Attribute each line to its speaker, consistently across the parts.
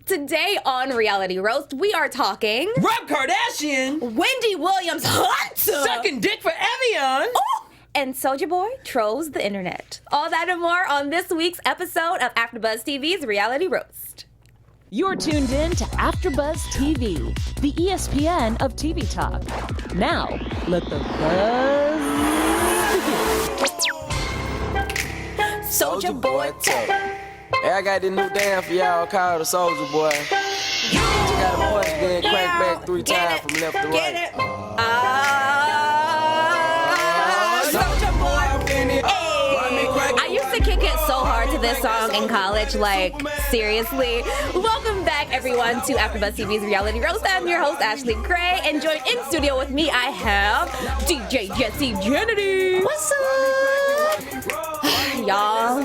Speaker 1: Today on Reality Roast, we are talking
Speaker 2: Rob Kardashian,
Speaker 1: Wendy Williams hot,
Speaker 2: sucking dick for Evian,
Speaker 1: and Soulja Boy trolls the internet. All that and more on this week's episode of AfterBuzz TV's Reality Roast.
Speaker 3: You're tuned in to AfterBuzz TV, the ESPN of TV talk. Now, let the buzz begin.
Speaker 1: Soulja Boy talk.
Speaker 4: Hey, I got this new dance for y'all called the Soulja Boy. You gotta punch, then crank back 3 times from left to right.
Speaker 1: Get it? Soulja Boy. Hey. I used to kick it so hard to this song in college, like, seriously. Welcome back, everyone, to AfterBuzz TV's Reality Roast. I'm your host, Ashley Gray, and joined in studio with me, I have DJ Jesse Janedy. What's up? Y'all,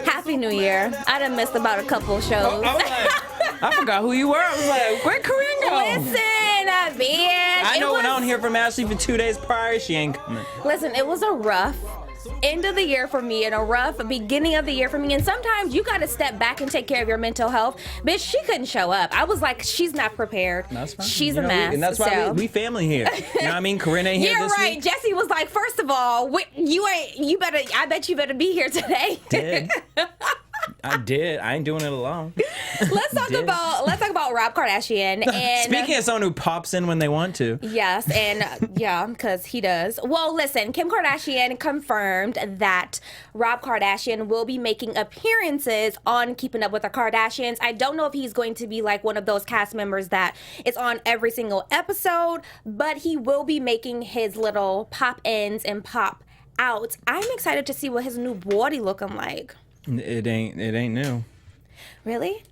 Speaker 1: Happy New Year. I done missed about a couple shows.
Speaker 2: I forgot who you were. I was like, where'd Corinne go?
Speaker 1: Listen, man.
Speaker 2: I know when I don't hear from Ashley for 2 days prior, she ain't coming.
Speaker 1: Listen, it was a rough end of the year for me and a rough beginning of the year for me. And sometimes you got to step back and take care of your mental health. Bitch, she couldn't show up. I was like, she's not prepared.
Speaker 2: That's fine.
Speaker 1: She's a mess.
Speaker 2: And that's why we family here. You know what I mean? Corinne ain't here this
Speaker 1: right.
Speaker 2: week.
Speaker 1: Jesse was like, first of all, I bet you better be here today.
Speaker 2: I did. I ain't doing it alone.
Speaker 1: Let's talk about Rob Kardashian. And
Speaker 2: speaking of someone who pops in when they want to.
Speaker 1: Yes, and yeah, because he does. Well, listen, Kim Kardashian confirmed that Rob Kardashian will be making appearances on Keeping Up with the Kardashians. I don't know if he's going to be like one of those cast members that is on every single episode, but he will be making his little pop-ins and pop-outs. I'm excited to see what his new body looking like.
Speaker 2: It ain't new.
Speaker 1: Really?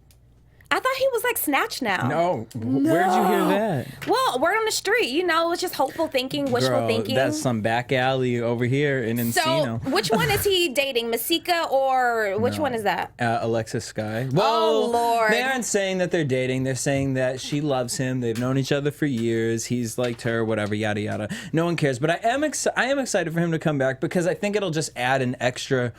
Speaker 1: I thought he was like snatched now.
Speaker 2: No. Where'd you hear that?
Speaker 1: Well, word on the street. You know, it's just hopeful thinking, wishful thinking.
Speaker 2: That's some back alley over here in Encino.
Speaker 1: So, which one is he dating? Masika or which one is that?
Speaker 2: Alexis Sky. Well,
Speaker 1: Lord.
Speaker 2: They aren't saying that they're dating. They're saying that she loves him. They've known each other for years. He's liked her, whatever, yada, yada. No one cares. But I am excited for him to come back because I think it'll just add an extra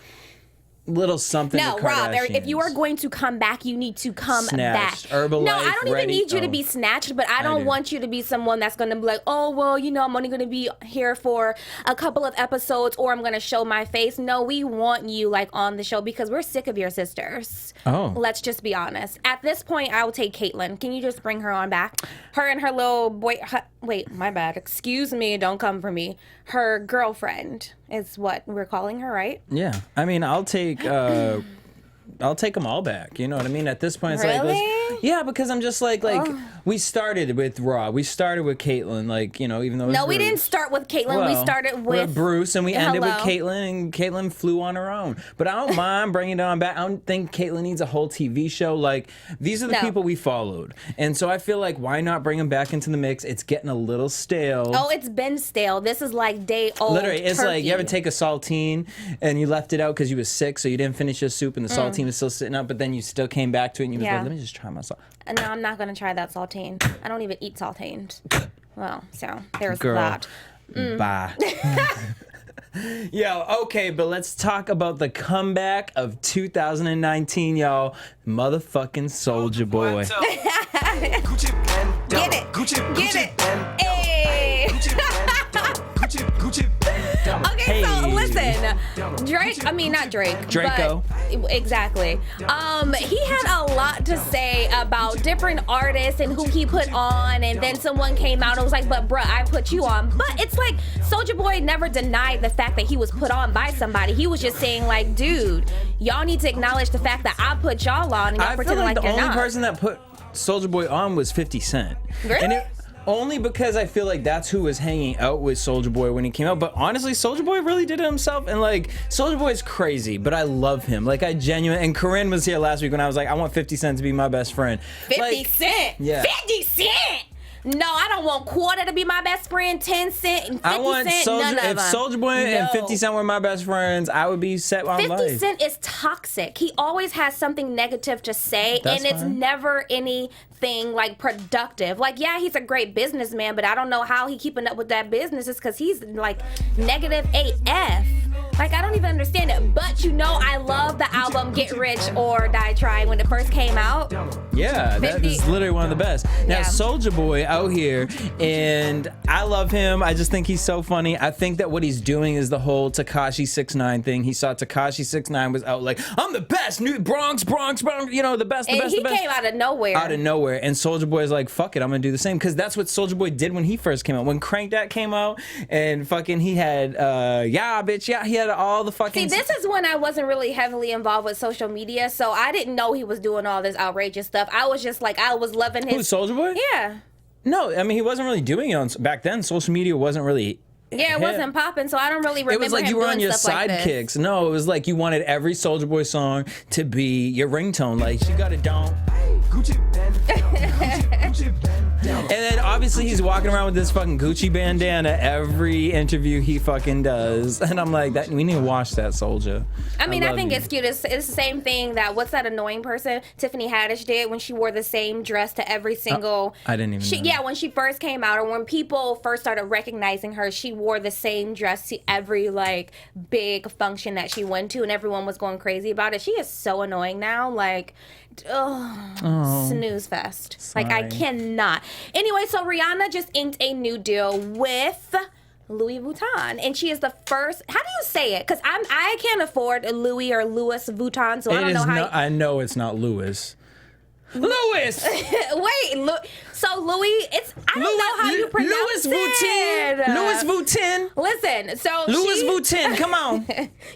Speaker 2: little something.
Speaker 1: No,
Speaker 2: to
Speaker 1: Rob, if you are going to come back, you need to come
Speaker 2: snatched.
Speaker 1: back.
Speaker 2: Herbalife,
Speaker 1: no, I don't even
Speaker 2: ready.
Speaker 1: need you to be snatched, but I don't want you to be someone that's going to be like, oh, well, you know, I'm only going to be here for a couple of episodes or I'm going to show my face. No, we want you like on the show because we're sick of your sisters.
Speaker 2: Oh.
Speaker 1: Let's just be honest. At this point, I will take Caitlyn. Can you just bring her on back? Her and her little boy. Wait, my bad. Excuse me. Don't come for me. Her girlfriend is what we're calling her, right?
Speaker 2: Yeah. I mean, I'll take them all back. You know what I mean? At this point, it's
Speaker 1: really?
Speaker 2: yeah, because I'm just like we started with Raw. We started with Caitlyn, like, you know, even though it was
Speaker 1: we didn't start with Caitlyn.
Speaker 2: Well,
Speaker 1: we started with
Speaker 2: Bruce, and we ended with Caitlyn, and Caitlyn flew on her own. But I don't mind bringing it on back. I don't think Caitlyn needs a whole TV show. Like, these are the people we followed. And so I feel like, why not bring them back into the mix? It's getting a little stale.
Speaker 1: Oh, it's been stale. This is like day old.
Speaker 2: Literally, it's
Speaker 1: turkey.
Speaker 2: like you ever take a saltine and you left it out because you was sick, so you didn't finish your soup, and the saltine was still sitting up, but then you still came back to it and you was like, let me just try my salt.
Speaker 1: No, I'm not going to try that saltine. I don't even eat saltines. Well, so there's
Speaker 2: Girl,
Speaker 1: that.
Speaker 2: Bye. Yo, okay, but let's talk about the comeback of 2019, y'all. Motherfucking Soulja Boy.
Speaker 1: Get it. Get it. Hey. Okay, so listen, Draco. But exactly. He had a lot to say about different artists and who he put on, and then someone came out and was like, but bruh, I put you on. But it's like, Soulja Boy never denied the fact that he was put on by somebody. He was just saying like, dude, y'all need to acknowledge the fact that I put y'all on and y'all pretending like you're not.
Speaker 2: The only person that put Soulja Boy on was 50 Cent.
Speaker 1: Really?
Speaker 2: And only because I feel like that's who was hanging out with Soulja Boy when he came out. But honestly, Soulja Boy really did it himself. And like, Soulja Boy is crazy, but I love him. Like, I genuinely, and Corinne was here last week when I was like, I want 50 Cent to be my best friend.
Speaker 1: 50 Cent?
Speaker 2: Yeah.
Speaker 1: 50 Cent! No, I don't want Quarter to be my best friend, 10 Cent, and 50
Speaker 2: I want
Speaker 1: Cent, none of them.
Speaker 2: If Soulja Boy and 50 Cent were my best friends, I would be set on life.
Speaker 1: 50 Cent is toxic. He always has something negative to say,
Speaker 2: That's
Speaker 1: and it's
Speaker 2: fine.
Speaker 1: never anything like productive. Like, yeah, he's a great businessman, but I don't know how he keeping up with that business. It's because he's like negative AF. Like, I don't even understand it. But you know, I love the album Get Rich or Die Trying when it first came out.
Speaker 2: Yeah, that is literally one of the best. Now, Soulja Boy out here, and I love him. I just think he's so funny. I think that what he's doing is the whole Tekashi 6ix9ine thing. He saw Tekashi 6ix9ine was out like, I'm the best, new Bronx, you know, the best, the best, the best.
Speaker 1: And he came out of nowhere.
Speaker 2: Out of nowhere. And Soulja Boy is like, fuck it, I'm gonna do the same. Because that's what Soulja Boy did when he first came out. When Crank That came out, and fucking he had, yeah, bitch, yeah, he had all the fucking...
Speaker 1: See, this is when I wasn't really heavily involved with social media, so I didn't know he was doing all this outrageous stuff. I was just like, I was loving his...
Speaker 2: Who, Soulja Boy?
Speaker 1: Yeah.
Speaker 2: No, I mean, he wasn't really doing it on... Back then, social media wasn't really...
Speaker 1: Yeah, it wasn't popping, so I don't really remember.
Speaker 2: It was like you were on your sidekicks. No, it was like you wanted every Soulja Boy song to be your ringtone. Like, she got it down. And then obviously he's walking around with this fucking Gucci bandana every interview he fucking does. And I'm like, we need to watch that, Soulja.
Speaker 1: I mean, I think it's cute. It's the same thing that, what's that annoying person Tiffany Haddish did when she wore the same dress to every single...
Speaker 2: I didn't even know.
Speaker 1: Yeah, when she first came out, or when people first started recognizing her, she wore the same dress to every, like, big function that she went to, and everyone was going crazy about it. She is so annoying now. Like... snooze fest.
Speaker 2: Sorry.
Speaker 1: Like, I cannot. Anyway, so Rihanna just inked a new deal with Louis Vuitton, and she is the first. How do you say it? Because I can't afford Louis or Louis Vuitton, so I don't know how.
Speaker 2: I know it's not Louis. Louis.
Speaker 1: Wait, so Louis. I don't know how you pronounce it.
Speaker 2: Louis Vuitton.
Speaker 1: Listen, so
Speaker 2: Louis Vuitton. Come on.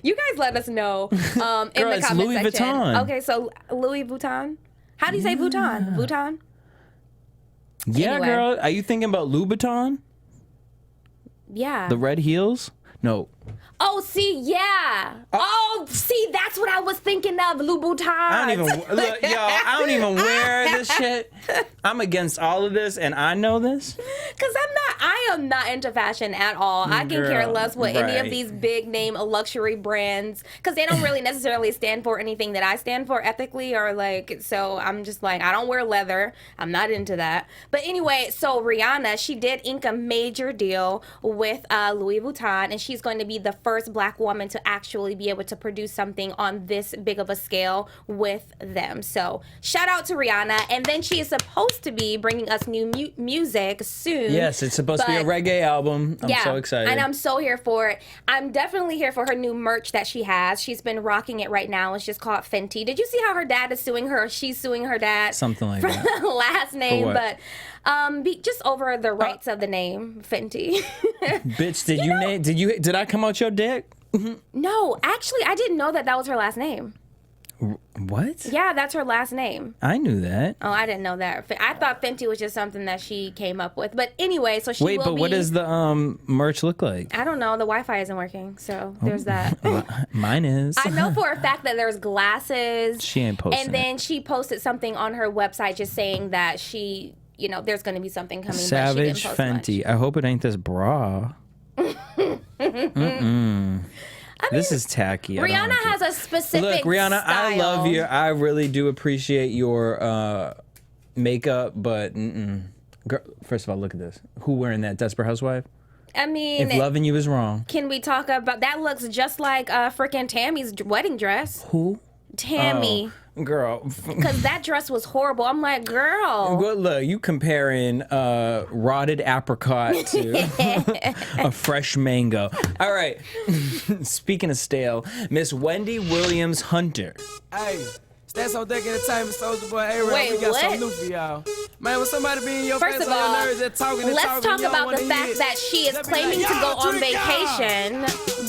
Speaker 1: You guys let us know in
Speaker 2: Girl,
Speaker 1: the
Speaker 2: it's
Speaker 1: comment
Speaker 2: Louis
Speaker 1: section.
Speaker 2: Vuitton.
Speaker 1: Okay, so Louis Vuitton. How do you say Vuitton? Vuitton.
Speaker 2: Yeah,
Speaker 1: Anyway.
Speaker 2: girl. Are you thinking about Louboutin?
Speaker 1: Yeah.
Speaker 2: The red heels? No.
Speaker 1: Oh, see, yeah. See, that's what I was thinking of, Louboutin.
Speaker 2: I don't even wear this shit. I'm against all of this, and I know this.
Speaker 1: Because I am not into fashion at all. I can care less what any of these big name luxury brands, because they don't really necessarily stand for anything that I stand for ethically, or like, so I'm just like, I don't wear leather. I'm not into that. But anyway, so Rihanna, she did ink a major deal with Louis Vuitton, and she's going to be the first Black woman to actually be able to produce something on this big of a scale with them. So shout out to Rihanna. And then she is supposed to be bringing us new music soon.
Speaker 2: Yes, it's supposed to be a reggae album. I'm so excited.
Speaker 1: And I'm so here for it. I'm definitely here for her new merch that she has. She's been rocking it right now. It's just called Fenty. Did you see how her dad is suing her, or she's suing her dad?
Speaker 2: Something like that.
Speaker 1: For the last name,
Speaker 2: For what?
Speaker 1: but just over the rights of the name Fenty.
Speaker 2: Bitch, did I come out your dick?
Speaker 1: No, actually, I didn't know that was her last name.
Speaker 2: What?
Speaker 1: Yeah, that's her last name.
Speaker 2: I knew that.
Speaker 1: Oh, I didn't know that. I thought Fenty was just something that she came up with. But anyway, so she will be...
Speaker 2: what does the merch look like?
Speaker 1: I don't know. The Wi-Fi isn't working, so there's that.
Speaker 2: Mine is.
Speaker 1: I know for a fact that there's glasses.
Speaker 2: She ain't posting.
Speaker 1: And then she posted something on her website just saying that she, there's going to be something coming.
Speaker 2: Savage
Speaker 1: but she didn't post
Speaker 2: Fenty.
Speaker 1: much.
Speaker 2: I hope it ain't this bra. This is tacky.
Speaker 1: Rihanna has a specific
Speaker 2: Look, Rihanna,
Speaker 1: style.
Speaker 2: I love you. I really do appreciate your makeup, but Girl, first of all, look at this. Who wearing that? Desperate Housewife?
Speaker 1: I mean,
Speaker 2: if loving you is wrong.
Speaker 1: Can we talk about that? Looks just like freaking Tammy's wedding dress.
Speaker 2: Who?
Speaker 1: Tammy.
Speaker 2: Girl.
Speaker 1: Because that dress was horrible. I'm like, girl.
Speaker 2: Well, look, you comparing rotted apricot to a fresh mango. All right. Speaking of stale, Miss Wendy Williams Hunter.
Speaker 4: Hey, that's on Deck Entertainment, Soulja Boy. Hey,
Speaker 1: Wait,
Speaker 4: we got
Speaker 1: what?
Speaker 4: something new for y'all. Man, when somebody be in your
Speaker 1: First
Speaker 4: face
Speaker 1: of
Speaker 4: on your
Speaker 1: all,
Speaker 4: nerves, they're talking,
Speaker 1: let's talk about the fact that she is claiming to go on vacation,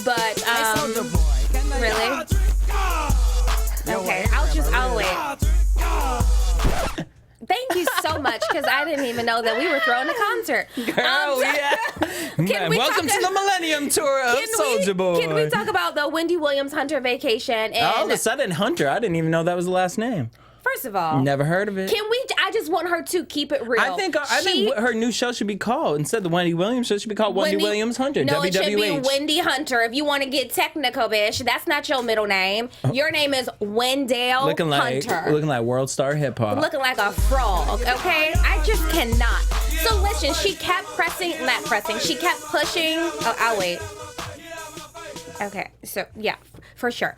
Speaker 1: but really? Okay, I'll wait. Thank you so much, because I didn't even know that we were throwing a concert.
Speaker 2: Girl, yeah. Welcome to the Millennium Tour of Soulja Boy.
Speaker 1: Can we talk about the Wendy Williams Hunter vacation? And
Speaker 2: All of a sudden, Hunter. I didn't even know that was the last name.
Speaker 1: First of all,
Speaker 2: never heard of it.
Speaker 1: I just want her to keep it real.
Speaker 2: I think her new show should be called, instead of the Wendy Williams show, should be called Wendy Williams Hunter.
Speaker 1: No,
Speaker 2: WWH.
Speaker 1: it should be Wendy Hunter. If you want to get technical, bitch, that's not your middle name. Your name is Wendell Hunter.
Speaker 2: Looking like World Star Hip Hop.
Speaker 1: Looking like a frog, okay? I just cannot. So listen, she kept she kept pushing. Oh, I'll wait. Okay, so yeah, for sure.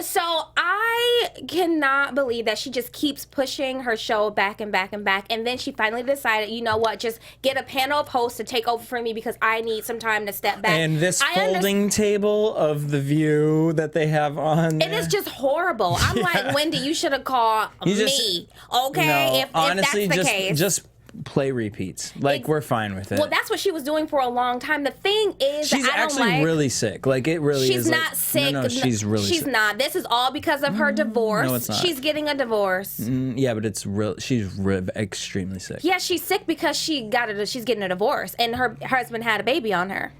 Speaker 1: So I cannot believe that she just keeps pushing her show back and back and back, and then she finally decided, you know what, just get a panel of hosts to take over for me because I need some time to step back.
Speaker 2: And this folding table of The View that they have on there.
Speaker 1: It is just horrible. I'm like, Wendy, you should have called me. Okay, if
Speaker 2: honestly,
Speaker 1: that's the case.
Speaker 2: Just play repeats. Like, we're fine with it.
Speaker 1: Well, that's what she was doing for a long time. The thing is,
Speaker 2: she's actually really sick. Like, it really is.
Speaker 1: She's not sick.
Speaker 2: No, she's really sick.
Speaker 1: She's not. This is all because of her divorce.
Speaker 2: No, it's not.
Speaker 1: She's getting a divorce.
Speaker 2: Yeah, but it's real. She's extremely sick.
Speaker 1: Yeah, she's sick because she's getting a divorce, and her husband had a baby on her.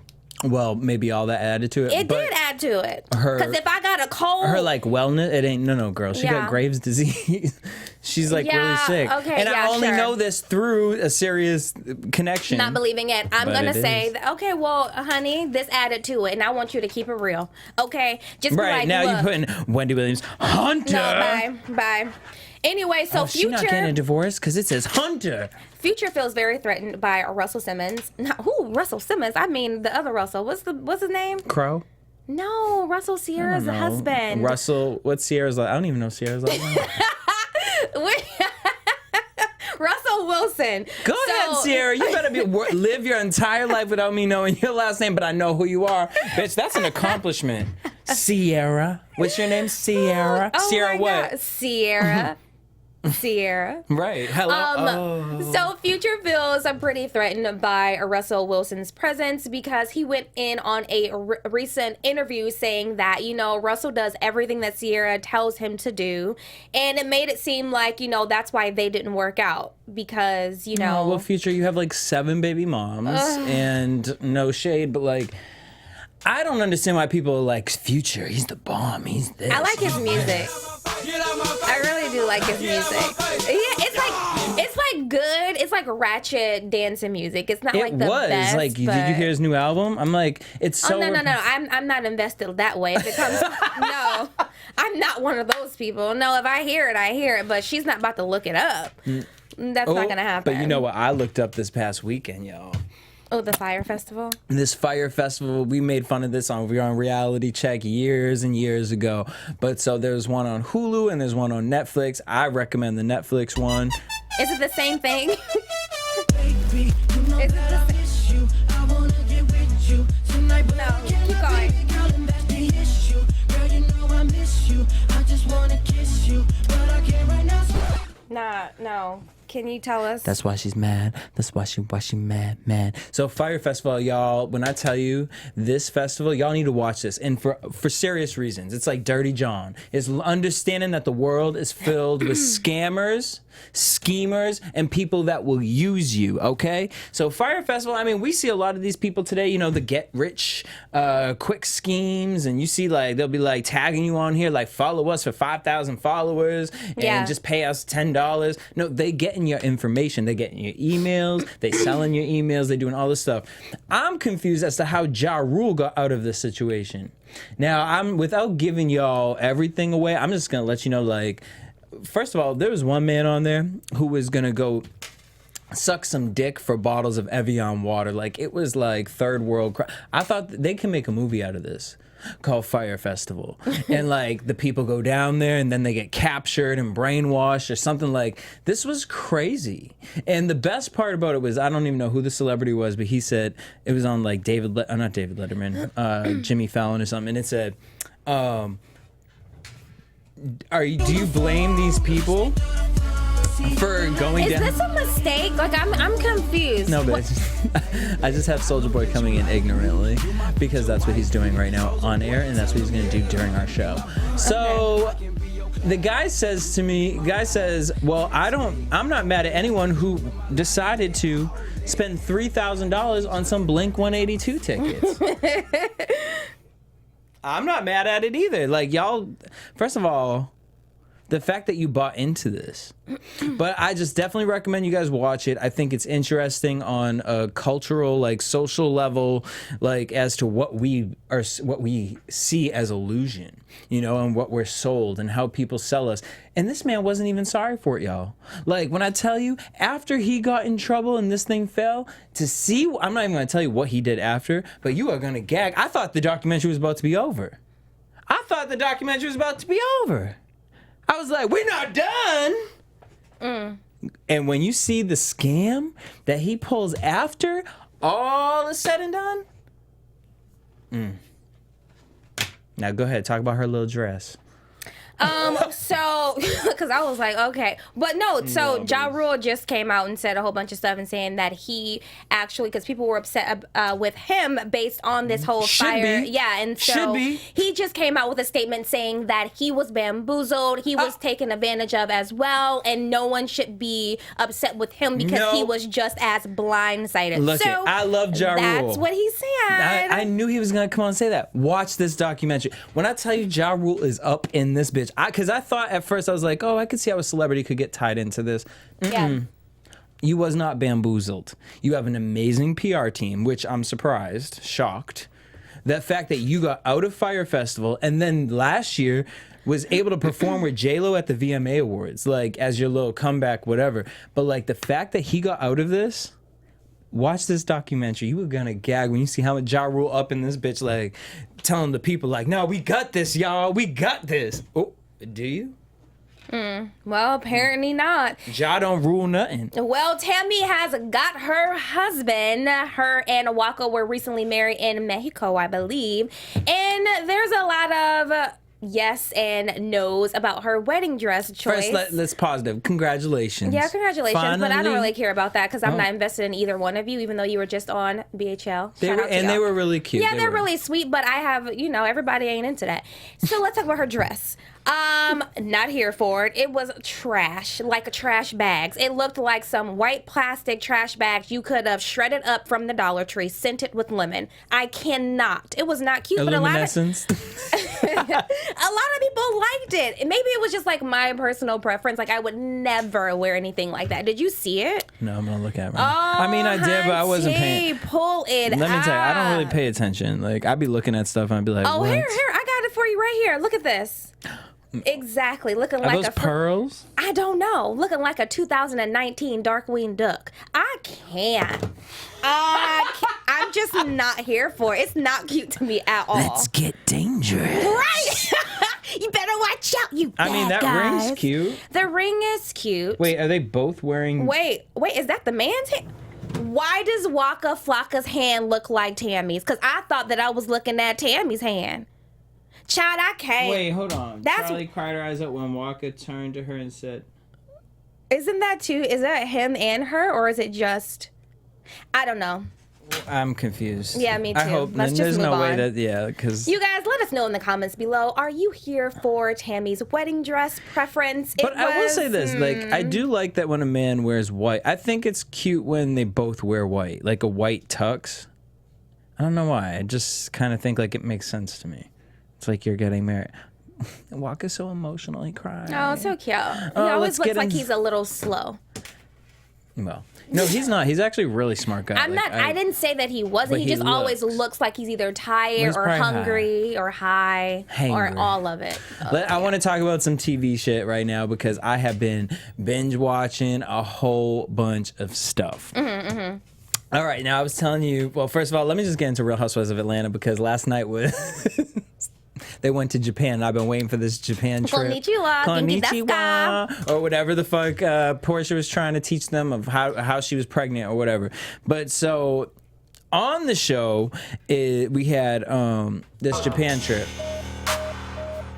Speaker 2: Well, maybe all that added to it.
Speaker 1: It did add to it. Because if I got a cold...
Speaker 2: Her, like, wellness... It ain't... No, girl. She got Graves' disease. She's, like, really sick.
Speaker 1: Okay,
Speaker 2: and I only know this through a serious connection.
Speaker 1: Not believing it. I'm going to say, okay, well, honey, this added to it, and I want you to keep it real. Okay? Just
Speaker 2: right,
Speaker 1: like,
Speaker 2: now
Speaker 1: look,
Speaker 2: you're putting Wendy Williams, Hunter.
Speaker 1: No, bye. Anyway, so Future...
Speaker 2: she's not getting a divorce because it says Hunter.
Speaker 1: Future feels very threatened by Russell Simmons. Who? Russell Simmons? I mean, the other Russell. What's his name?
Speaker 2: Crow?
Speaker 1: No, Russell Sierra's husband.
Speaker 2: Russell, what's Sierra's like? I don't even know Sierra's like.
Speaker 1: Russell Wilson.
Speaker 2: Go ahead, Sierra. You better live your entire life without me knowing your last name, but I know who you are. Bitch, that's an accomplishment. Sierra. What's your name? Sierra?
Speaker 1: Oh
Speaker 2: Sierra what?
Speaker 1: God. Sierra.
Speaker 2: Right. Hello.
Speaker 1: So Future feels pretty threatened by Russell Wilson's presence because he went in on a recent interview saying that, you know, Russell does everything that Sierra tells him to do. And it made it seem like, you know, that's why they didn't work out because, you know.
Speaker 2: Well, Future, you have like 7 baby moms and no shade, but like, I don't understand why people are like, Future, he's the bomb, he's this.
Speaker 1: I like his music. I really do like his music. Yeah, it's like good. It's like ratchet dancing music. It's not like the best.
Speaker 2: Like, did you hear his new album? I'm like, it's so.
Speaker 1: Oh, no. I'm not invested that way. If it comes, no, I'm not one of those people. No, if I hear it, I hear it. But she's not about to look it up. That's not gonna happen.
Speaker 2: But you know what? I looked up this past weekend, y'all.
Speaker 1: Oh, the Fyre Festival?
Speaker 2: This Fyre Festival, we made fun of this on Reality Check years and years ago. But so there's one on Hulu and there's one on Netflix. I recommend the Netflix one.
Speaker 1: Is it the same thing? No, keep going. Nah, no. Can you tell us?
Speaker 2: That's why she's mad. That's why she mad. So Fyre Festival, y'all, when I tell you this festival, y'all need to watch this. And for serious reasons. It's like Dirty John. It's understanding that the world is filled with scammers, schemers, and people that will use you, okay? So Fyre Festival, I mean, we see a lot of these people today, you know, the get rich quick schemes, and you see like they'll be like tagging you on here like follow us for 5,000 followers and just pay us $10. No, they getting your information, they getting your emails, they selling your emails, they doing all this stuff. I'm confused as to how Ja Rule got out of this situation. Now, I'm without giving y'all everything away, I'm just gonna let you know, like, first of all, there was one man on there who was gonna go suck some dick for bottles of Evian water. Like, it was like third world crime. I thought they can make a movie out of this called Fyre Festival. And like the people go down there and then they get captured and brainwashed or something. Like, this was crazy. And the best part about it was, I don't even know who the celebrity was, but he said it was on like not David Letterman, Jimmy Fallon or something. And it said, do you blame these people for going down?
Speaker 1: Is this a mistake? Like, I'm confused.
Speaker 2: No, but I just have Soulja Boy coming in ignorantly because that's what he's doing right now on air, and that's what he's going to do during our show. So the guy says, well, I'm not mad at anyone who decided to spend $3,000 on some Blink 182 tickets. I'm not mad at it either. Like, y'all, first of all, The fact that you bought into this. But I just definitely recommend you guys watch it. I think it's interesting on a cultural, like social level, like as to what we see as illusion, you know, and what we're sold and how people sell us. And this man wasn't even sorry for it, y'all. Like when I tell you, after he got in trouble and this thing fell, to see, I'm not even going to tell you what he did after, but you are going to gag. I thought the documentary was about to be over. I was like, we're not done. And when you see the scam that he pulls after all is said and done. Now go ahead, talk about her little dress.
Speaker 1: So, because I was like, okay. But no, so Ja Rule just came out and said a whole bunch of stuff and saying that he actually, because people were upset with him based on this whole Fyre. Yeah, and so he just came out with a statement saying that he was bamboozled, he was taken advantage of as well, and no one should be upset with him because he was just as blindsided.
Speaker 2: Look,
Speaker 1: so
Speaker 2: I love Ja Rule.
Speaker 1: That's what he said.
Speaker 2: I knew he was going to come on and say that. Watch this documentary. When I tell you Ja Rule is up in this bitch, because I thought at first, I was like, oh, I could see how a celebrity could get tied into this.
Speaker 1: Yeah.
Speaker 2: You was not bamboozled. You have an amazing PR team, which I'm surprised, shocked. That fact that you got out of Fyre Festival and then last year was able to perform with J-Lo at the VMA Awards, like as your little comeback, whatever. But like the fact that he got out of this, watch this documentary. You were gonna gag when you see how much Ja Rule up in this bitch, like telling the people like, no, we got this, y'all. We got this. Oh, do you?
Speaker 1: Well, apparently not.
Speaker 2: Ja don't rule nothing.
Speaker 1: Well, Tammy has got her husband. Her and Waka were recently married in Mexico, I believe. And there's a lot of yes and no's about her wedding dress choice.
Speaker 2: First, let's positive. Congratulations.
Speaker 1: Yeah, congratulations.
Speaker 2: Finally.
Speaker 1: But I don't really care about that because I'm not invested in either one of you, even though you were just on BHL.
Speaker 2: They were really cute.
Speaker 1: Yeah, they're really sweet, but I have, everybody ain't into that. So let's talk about her dress. Not here for it. It was trash, like trash bags. It looked like some white plastic trash bags you could have shredded up from the Dollar Tree, scented with lemon. I cannot. It was not cute, but a lot of people liked it. Maybe it was just like my personal preference. Like I would never wear anything like that. Did you see it?
Speaker 2: No, I'm gonna look at it. I mean, I did, but I wasn't paying.
Speaker 1: Pull it.
Speaker 2: Let me tell you, I don't really pay attention. Like I'd be looking at stuff and I'd be like,
Speaker 1: oh,
Speaker 2: what?
Speaker 1: here, I got it for you right here. Look at this. Exactly, looking like
Speaker 2: those pearls?
Speaker 1: I don't know. Looking like a 2019 Darkwing Duck. I can't. I'm just not here for it. It's not cute to me at all.
Speaker 2: Let's get dangerous.
Speaker 1: Right? You better watch out, you bad
Speaker 2: I mean, that
Speaker 1: guys.
Speaker 2: ring's cute.
Speaker 1: The ring is cute.
Speaker 2: Wait, are they both wearing...
Speaker 1: Wait, is that the man's hand? Why does Waka Flocka's hand look like Tammy's? Because I thought that I was looking at Tammy's hand. Child, I can't.
Speaker 2: Wait, hold on. Charlie cried her eyes out when Waka turned to her and said...
Speaker 1: Isn't that too? Is that him and her, or is it just... I don't know.
Speaker 2: I'm confused.
Speaker 1: Yeah, me too.
Speaker 2: I hope
Speaker 1: Let's just
Speaker 2: there's
Speaker 1: move
Speaker 2: no
Speaker 1: on.
Speaker 2: way that... Yeah, because...
Speaker 1: You guys, let us know in the comments below. Are you here for Tammy's wedding dress preference?
Speaker 2: But I will say this. Like, I do like that when a man wears white. I think it's cute when they both wear white. Like a white tux. I don't know why. I just kind of think like it makes sense to me. It's like you're getting married. Waka's so emotional. He cried.
Speaker 1: Oh, so cute. He always looks like he's a little slow.
Speaker 2: Well, no, he's not. He's actually a really smart guy.
Speaker 1: I didn't say that he wasn't. He just always looks like he's either tired or hungry or high or all of it.
Speaker 2: I want to talk about some TV shit right now because I have been binge watching a whole bunch of stuff. All right, now I was telling you, well, first of all, let me just get into Real Housewives of Atlanta because last night was... They went to Japan. I've been waiting for this Japan trip.
Speaker 1: Konnichiwa.
Speaker 2: Or whatever the fuck Portia was trying to teach them of how she was pregnant or whatever. But so on the show, we had this Japan trip.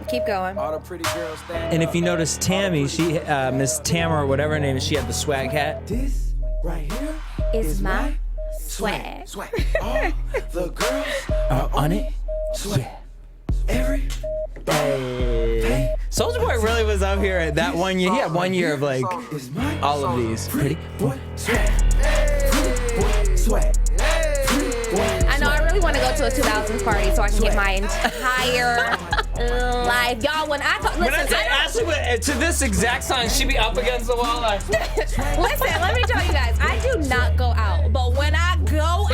Speaker 1: Keep going.
Speaker 4: All the pretty girls stand
Speaker 2: and if you notice Tammy, she Miss Tamara or whatever her name is, she had the swag hat.
Speaker 4: This right here
Speaker 1: is my swag.
Speaker 4: All the girls
Speaker 2: are on it.
Speaker 4: Swag. Every
Speaker 2: hey. Soulja Boy really was out here at that 1 year. He had 1 year of like all of these. Pretty boy swag.
Speaker 1: I know I really want to go to a 2000s party so I can get my entire life. Y'all, when I talk,
Speaker 2: When I
Speaker 1: listen,
Speaker 2: say Ashley to this exact song, she be up against the wall like.
Speaker 1: listen, let me tell you guys, I do not go out, but when I go out,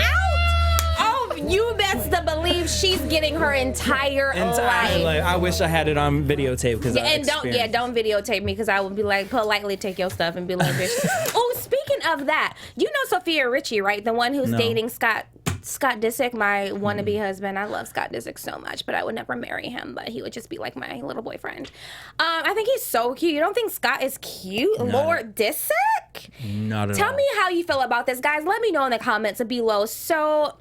Speaker 1: oh, you best to believe she's getting her entire life.
Speaker 2: Like, I wish I had it on videotape because
Speaker 1: don't videotape me because I would be like politely take your stuff and be like, bitch. Oh, speaking of that, you know Sophia Richie, right? The one who's dating Scott Disick, my wannabe husband. I love Scott Disick so much, but I would never marry him. But he would just be like my little boyfriend. I think he's so cute. You don't think Scott is cute, Lord Disick?
Speaker 2: Not at all.
Speaker 1: Tell me how you feel about this, guys. Let me know in the comments below. So,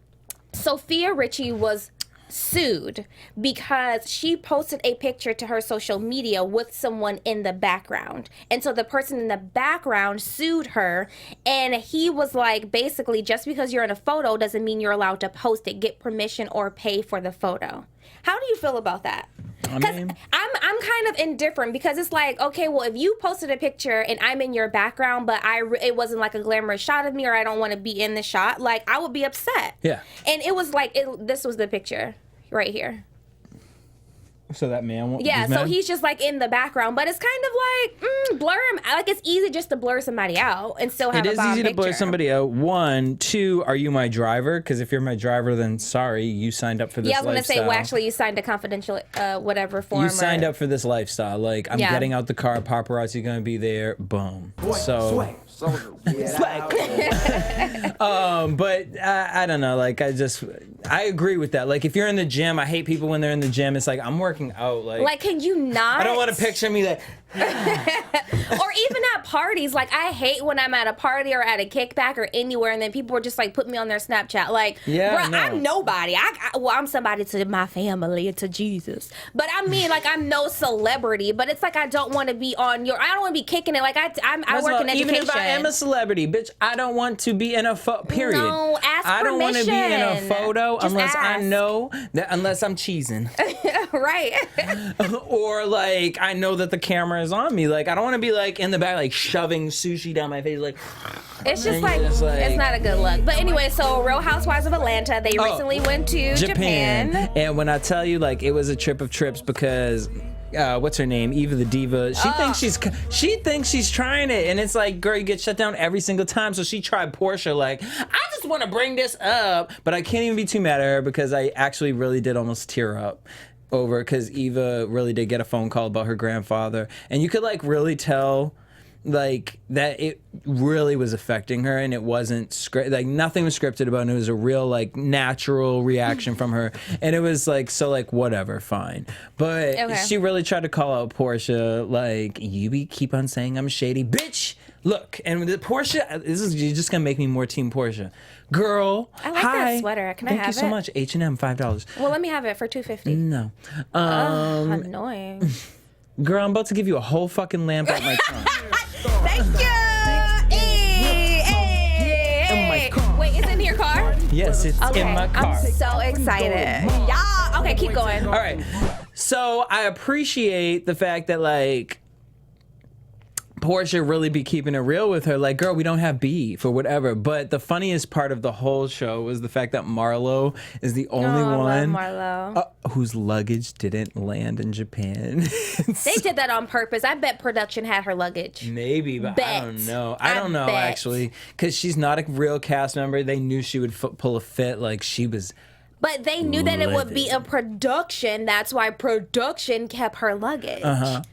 Speaker 1: Sophia Richie was sued because she posted a picture to her social media with someone in the background. And so the person in the background sued her, and he was like, basically, just because you're in a photo doesn't mean you're allowed to post it, get permission, or pay for the photo. How do you feel about that? Because I'm kind of indifferent because it's like, okay, well, if you posted a picture and I'm in your background, but it wasn't like a glamorous shot of me, or I don't want to be in the shot, like, I would be upset.
Speaker 2: Yeah.
Speaker 1: And it was like, this was the picture right here.
Speaker 2: So that man
Speaker 1: so he's just like in the background, but it's kind of like blur him. Like, it's easy just to blur somebody out and still have a bomb picture. It is easy to blur
Speaker 2: somebody out. 1, 2, are you my driver? Because if you're my driver, then sorry, you signed up for this lifestyle.
Speaker 1: I was going to say, well, actually, you signed a confidential whatever form.
Speaker 2: You signed up for this lifestyle. Like, I'm getting out the car, paparazzi going to be there, boom. Swag. But I don't know. Like, I agree with that. Like, if you're in the gym, I hate people when they're in the gym. It's like, I'm working out. Like,
Speaker 1: can you not?
Speaker 2: I don't want to picture me that.
Speaker 1: Or even at parties. Like, I hate when I'm at a party or at a kickback or anywhere, and then people are just like put me on their Snapchat. Like, I'm nobody. I'm somebody to my family, to Jesus. But I mean, like, I'm no celebrity. But it's like, I don't want to be on I don't want to be kicking it. Like, I work in education.
Speaker 2: Even if I am a celebrity, bitch, I don't want to be in a period.
Speaker 1: No, ask
Speaker 2: I don't want to be in a photo unless I'm cheesing.
Speaker 1: Right.
Speaker 2: Or like I know that the camera is on me. Like, I don't want to be like in the back like shoving sushi down my face. Like,
Speaker 1: it's just like it's not a good look. But anyway, so Real Housewives of Atlanta, they recently went to Japan.
Speaker 2: And when I tell you, like, it was a trip of trips because what's her name? Eva the Diva. She thinks she's trying it, and it's like, girl, you get shut down every single time. So she tried Portia. Like, I just want to bring this up, but I can't even be too mad at her because I actually really did almost tear up over because Eva really did get a phone call about her grandfather, and you could like really tell like that it really was affecting her, and it wasn't like nothing was scripted about it. It was a real like natural reaction from her, and it was like, so like whatever, fine. But she really tried to call out Portia, like, you keep on saying I'm shady, bitch. Look, and the Portia, you're just gonna make me more team Portia. Girl,
Speaker 1: I like that sweater. Can I have it?
Speaker 2: Thank you so much. H&M, $5.
Speaker 1: Well, let me have it for $2.50.
Speaker 2: No.
Speaker 1: Annoying.
Speaker 2: Girl, I'm about to give you a whole fucking lamp at my tongue.
Speaker 1: Thank you.
Speaker 2: In my car.
Speaker 1: Wait, is it in your car?
Speaker 2: Yes, it's in my car.
Speaker 1: I'm so excited. Yeah. Okay, keep going.
Speaker 2: All right. So I appreciate the fact that like Portia really be keeping it real with her. Like, girl, we don't have beef or whatever. But the funniest part of the whole show was the fact that Marlo is the only one whose luggage didn't land in Japan.
Speaker 1: They did that on purpose. I bet production had her luggage.
Speaker 2: Maybe, but I don't know. I don't know, actually. Because she's not a real cast member. They knew she would pull a fit. Like, she was...
Speaker 1: But they knew that it would be a production. That's why production kept her luggage.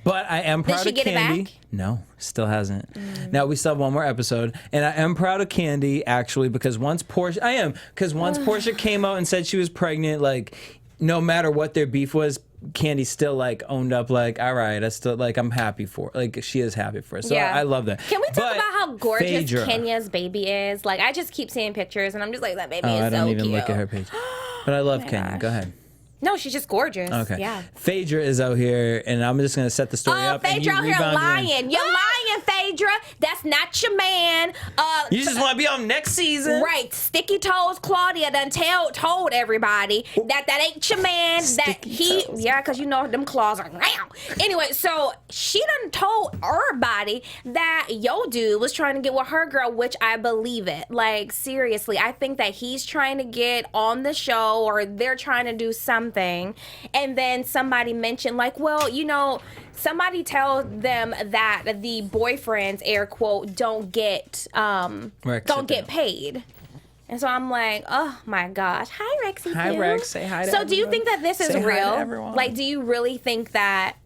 Speaker 2: But I am proud of Candy.
Speaker 1: Did she get it back?
Speaker 2: No, still hasn't. Now we still have one more episode, and I am proud of Candy actually because once Portia came out and said she was pregnant, like no matter what their beef was, Candy still like owned up, like, all right, I still like, I'm happy for, like, she is happy for it. So I love that.
Speaker 1: Can we talk about how gorgeous Kenya's baby is? Like, I just keep seeing pictures and I'm just like, that baby is so cute.
Speaker 2: I don't even look at her page. But I love Kenya. Go ahead.
Speaker 1: No, she's just gorgeous.
Speaker 2: Okay.
Speaker 1: Yeah.
Speaker 2: Phaedra is out here, and I'm just gonna set the story up.
Speaker 1: Phaedra out here lying. You're lying, Phaedra. That's not your man.
Speaker 2: You just want to be on next season.
Speaker 1: Right. Sticky Toes Claudia done told everybody that ain't your man. Yeah, because you know them claws are round. Anyway, so she done told everybody that yo dude was trying to get with her girl, which I believe it. Like, seriously, I think that he's trying to get on the show or they're trying to do something. And then somebody mentioned, like, well, you know, somebody tell them that the boyfriends, air quote, don't get paid. And so I'm like, oh my gosh. Hi, Rexy.
Speaker 2: Hi, Rex. Say hi to
Speaker 1: So do you think that this is real? Like, do you really think that...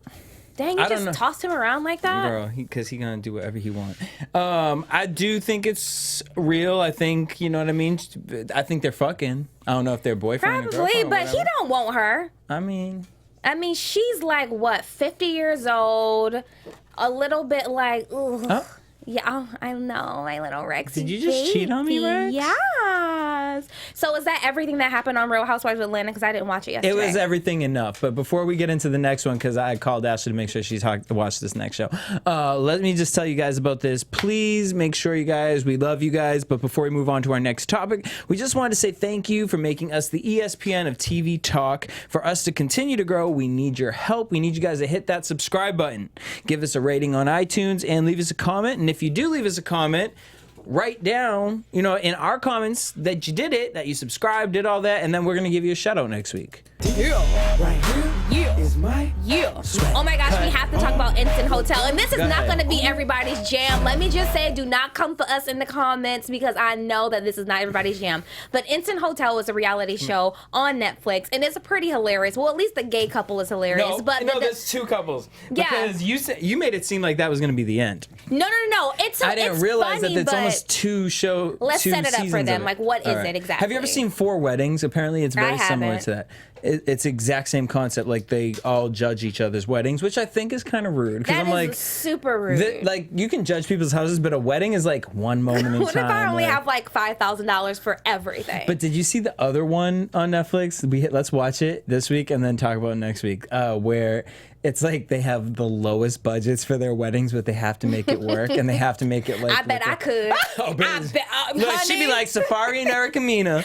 Speaker 1: Dang, you just tossed him around like that?
Speaker 2: Girl, because he's going to do whatever he wants. I do think it's real. I think, you know what I mean? I think they're fucking. I don't know if they're boyfriend or girlfriend.
Speaker 1: Probably, but he don't want her.
Speaker 2: I mean,
Speaker 1: she's like, what, 50 years old? A little bit like, ooh. Oh. Yeah, I know, my little Rexy.
Speaker 2: Did you just cheat on me, Rex?
Speaker 1: Yes. So is that everything that happened on Real Housewives of Atlanta? Because I didn't watch it yesterday.
Speaker 2: It was everything enough. But before we get into the next one, because I called Ashley to make sure she's watched this next show, let me just tell you guys about this. Please make sure you guys, we love you guys. But before we move on to our next topic, we just wanted to say thank you for making us the ESPN of TV talk. For us to continue to grow, we need your help. We need you guys to hit that subscribe button. Give us a rating on iTunes and leave us a comment. And if you do leave us a comment, write down, you know, in our comments that you did it, that you subscribed, did all that, and then we're going to give you a shout out next week.
Speaker 4: Yeah, right here is my
Speaker 1: Oh my gosh, we have to talk about Instant Hotel. And this is not going to be everybody's jam. Let me just say, do not come for us in the comments because I know that this is not everybody's jam. But Instant Hotel is a reality show on Netflix, and it's pretty hilarious. Well, at least the gay couple is hilarious.
Speaker 2: No, there's two couples. Because you made it seem like that was going to be the end.
Speaker 1: No.
Speaker 2: I didn't realize
Speaker 1: funny,
Speaker 2: that it's almost two shows.
Speaker 1: Let's set it up for them. Like, what is it exactly?
Speaker 2: Have you ever seen Four Weddings? Apparently, it's very similar to that. It's exact same concept. Like, they all judge each other's weddings, which I think is kind of rude.
Speaker 1: That is like, super rude.
Speaker 2: Like, you can judge people's houses, but a wedding is like one moment in time.
Speaker 1: What if I only have like $5,000 for everything?
Speaker 2: But did you see the other one on Netflix? Let's watch it this week and then talk about it next week. Where it's like they have the lowest budgets for their weddings, but they have to make it work, and they have to make it like.
Speaker 1: I bet I could.
Speaker 2: She'd be like Safari and Erica Mena.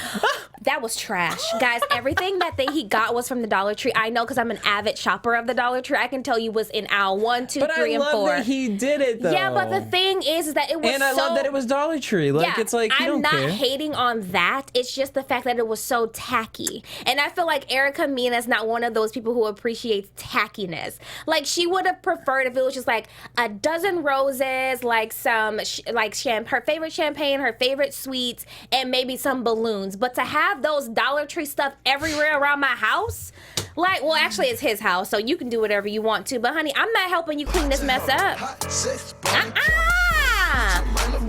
Speaker 1: That was trash, guys. Everything that he got was from the Dollar Tree. I know because I'm an avid shopper of the Dollar Tree. I can tell you was in aisle 1, 2, 3, and 4.
Speaker 2: But I love that he did it though.
Speaker 1: Yeah, but the thing is that it was.
Speaker 2: And I love that it was Dollar Tree. Like, it's like you don't care.
Speaker 1: I'm not hating on that. It's just the fact that it was so tacky, and I feel like Erica Mena is not one of those people who appreciates tackiness. Like, she would have preferred if it was just like a dozen roses, like some her favorite champagne, her favorite sweets, and maybe some balloons. But to have those Dollar Tree stuff everywhere around my house, like, well, actually it's his house, so you can do whatever you want to. But honey, I'm not helping you clean this mess up.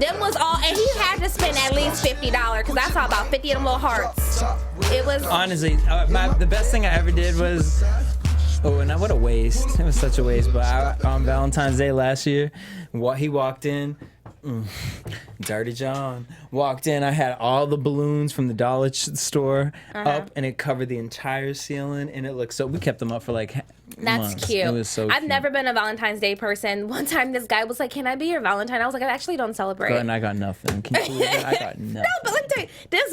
Speaker 1: Them was all, and he had to spend at least $50 because I saw about 50 of them little hearts. It was
Speaker 2: honestly the best thing I ever did was. Oh, and what a waste. It was such a waste. But on Valentine's Day last year, he walked in. Dirty John walked in. I had all the balloons from the dollar store up, and it covered the entire ceiling, and it looked so. We kept them up for like months.
Speaker 1: That's cute.
Speaker 2: It was so.
Speaker 1: I've never been a Valentine's Day person. One time, this guy was like, "Can I be your Valentine?" I was like, "I actually don't celebrate."
Speaker 2: And I got nothing. Can you believe it? I got nothing.
Speaker 1: No, but let me tell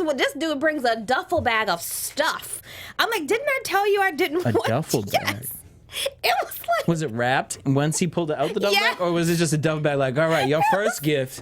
Speaker 1: you, this dude brings a duffel bag of stuff. I'm like, didn't I tell you I didn't want?
Speaker 2: A duffel bag.
Speaker 1: Yes. It was like.
Speaker 2: Was it wrapped once he pulled it out the duffel bag, or was it just a duffel bag? Like, all right, your first gift.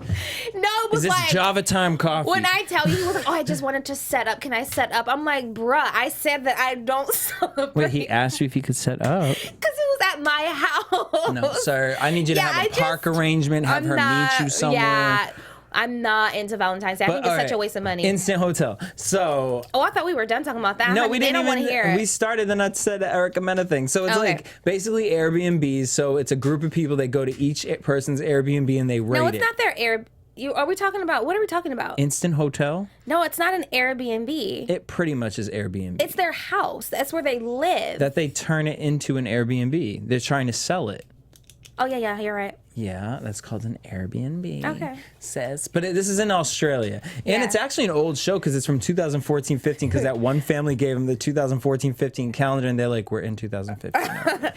Speaker 1: No, it was
Speaker 2: is this
Speaker 1: like
Speaker 2: Java Time coffee.
Speaker 1: When I tell you, he was like, "Oh, I just wanted to set up. Can I set up?" I'm like, "Bruh, I said that I don't celebrate."
Speaker 2: Wait, he asked you if he could set up?
Speaker 1: Because it was at my house.
Speaker 2: No, sir. I need you to have a park arrangement. Have her meet you somewhere.
Speaker 1: Yeah. I'm not into Valentine's Day. I think it's such a waste of money.
Speaker 2: Instant Hotel. So.
Speaker 1: Oh, I thought we were done talking about that.
Speaker 2: No, we didn't even.
Speaker 1: Want to hear it.
Speaker 2: We started and I said the Erica Mena thing. So it's like basically Airbnbs. So it's a group of people that go to each person's Airbnb and they rate it.
Speaker 1: No, it's not their Airbnb. Are we talking about? What are we talking about?
Speaker 2: Instant Hotel?
Speaker 1: No, it's not an Airbnb.
Speaker 2: It pretty much is Airbnb.
Speaker 1: It's their house. That's where they live.
Speaker 2: That they turn it into an Airbnb. They're trying to sell it.
Speaker 1: Oh, yeah, you're right.
Speaker 2: Yeah, that's called an Airbnb.
Speaker 1: Okay.
Speaker 2: But this is in Australia. And it's actually an old show because it's from 2014-15 because that one family gave them the 2014-15 calendar and they're like, we're in 2015.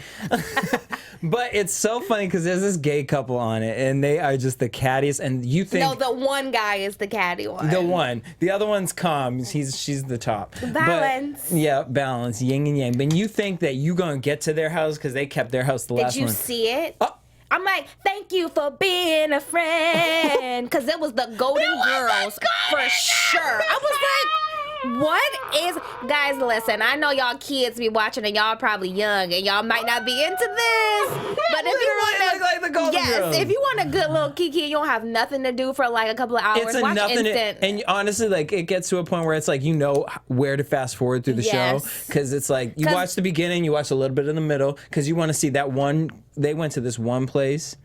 Speaker 2: But it's so funny because there's this gay couple on it, and they are just the cattiest. And you think
Speaker 1: No, the one guy is the catty one.
Speaker 2: the one, the other one's calm. She's the top.
Speaker 1: Balance.
Speaker 2: But, yeah, balance, yin and yang. But you think that you gonna get to their house because they kept their house the last one.
Speaker 1: Did you see it?
Speaker 2: Oh.
Speaker 1: I'm like, thank you for being a friend, because it was the Golden Girls for sure. I was like, what is, guys, listen, I know y'all kids be watching and y'all probably young and y'all might not be into this, but if you want
Speaker 2: like the Golden Girls.
Speaker 1: if you want a good little kiki and you don't have nothing to do for like a couple of hours,
Speaker 2: It's
Speaker 1: watch
Speaker 2: enough
Speaker 1: Instant.
Speaker 2: and honestly, like it gets to a point where it's like you know where to fast forward through the show because it's like you watch the beginning, you watch a little bit in the middle because you want to see that one. They went to this one place,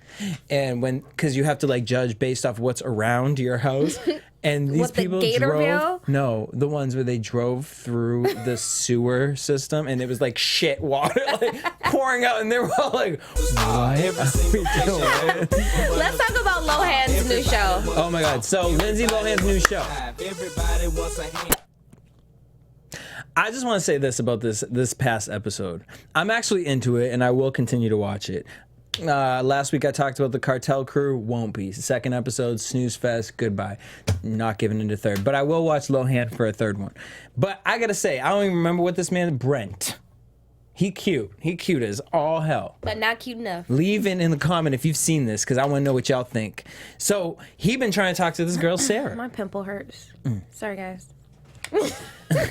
Speaker 2: and because you have to like judge based off what's around your house. And these people drove. No, the ones where they drove through the sewer system, and it was like shit water, like pouring out, and they were all like, "What are we doing?"
Speaker 1: Let's talk about Lohan's new show.
Speaker 2: Oh my God! So Lindsay Lohan's new show. I just want to say this about this past episode. I'm actually into it, and I will continue to watch it. Last week I talked about the Cartel Crew. Won't be. Second episode, snooze fest. Goodbye. Not giving it a third. But I will watch Lohan for a third one. But I gotta say, I don't even remember what this man, Brent. He cute. He cute as all hell.
Speaker 1: But not cute enough.
Speaker 2: Leave in the comment if you've seen this, because I want to know what y'all think. So he been trying to talk to this girl, Sarah.
Speaker 1: My pimple hurts. Sorry, guys.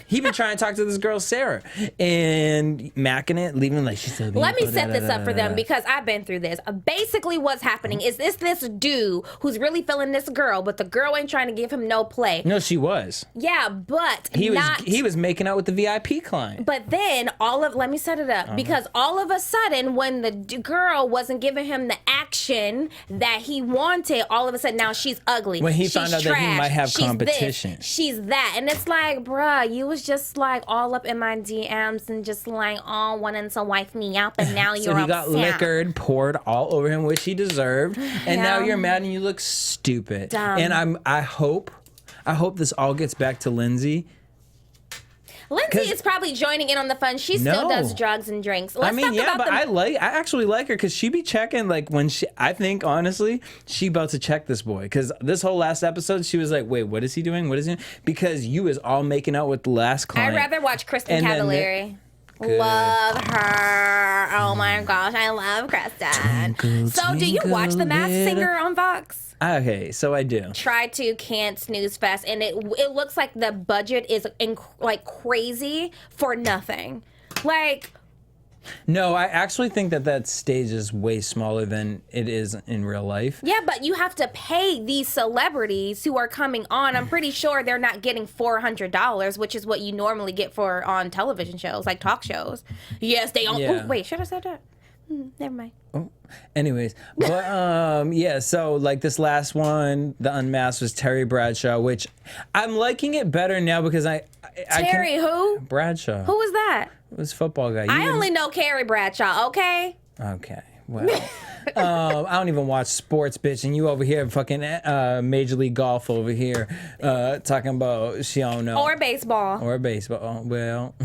Speaker 2: He been trying to talk to this girl, Sarah, and macking it, leaving like she said.
Speaker 1: Let me set this up for them because I've been through this. Basically, what's happening is this dude who's really feeling this girl, but the girl ain't trying to give him no play.
Speaker 2: No, she was.
Speaker 1: Yeah, but
Speaker 2: He was making out with the VIP client.
Speaker 1: But then let me set it up because all of a sudden, when the girl wasn't giving him the action that he wanted, all of a sudden now she's ugly.
Speaker 2: When he
Speaker 1: she's
Speaker 2: found out
Speaker 1: trash,
Speaker 2: that he might have
Speaker 1: she's
Speaker 2: competition,
Speaker 1: she's that, and it's like, bruh, you was just like all up in my DMs and just like all wanting to wife me out, but now you're
Speaker 2: so he got
Speaker 1: upset.
Speaker 2: liquored, poured all over him, which he deserved, and now you're mad and you look stupid.
Speaker 1: Dumb.
Speaker 2: And I hope this all gets back to Lindsay.
Speaker 1: Lindsay is probably joining in on the fun. She still does drugs and drinks. Let's talk about
Speaker 2: I actually like her because she be checking like when I think honestly she about to check this boy because this whole last episode she was like, wait, what is he doing? What is he doing? Because you is all making out with the last client.
Speaker 1: I'd rather watch Kristen Cavallari.
Speaker 2: Good.
Speaker 1: Love her. Oh my gosh, I love Kristen.
Speaker 2: Twinkle,
Speaker 1: so do you watch The Masked Singer on Vox?
Speaker 2: Okay, so I do.
Speaker 1: Try to, can't, snooze fest, and it looks like the budget is like crazy for nothing. Like,
Speaker 2: no, I actually think that stage is way smaller than it is in real life.
Speaker 1: yeah, but you have to pay these celebrities who are coming on. I'm pretty sure they're not getting $400, which is what you normally get for on television shows, like talk shows. Yes, they don't.
Speaker 2: Yeah.
Speaker 1: Ooh, wait, should I say that? Never mind.
Speaker 2: Oh, anyways, but yeah, so like this last one, the Unmasked was Terry Bradshaw, which I'm liking it better now because
Speaker 1: Terry who?
Speaker 2: Bradshaw.
Speaker 1: Who was that?
Speaker 2: It was football guy.
Speaker 1: I only know Carrie Bradshaw, okay?
Speaker 2: Okay, well, I don't even watch sports, bitch, and you over here fucking Major League Golf over here talking about she don't know.
Speaker 1: Or baseball.
Speaker 2: Well,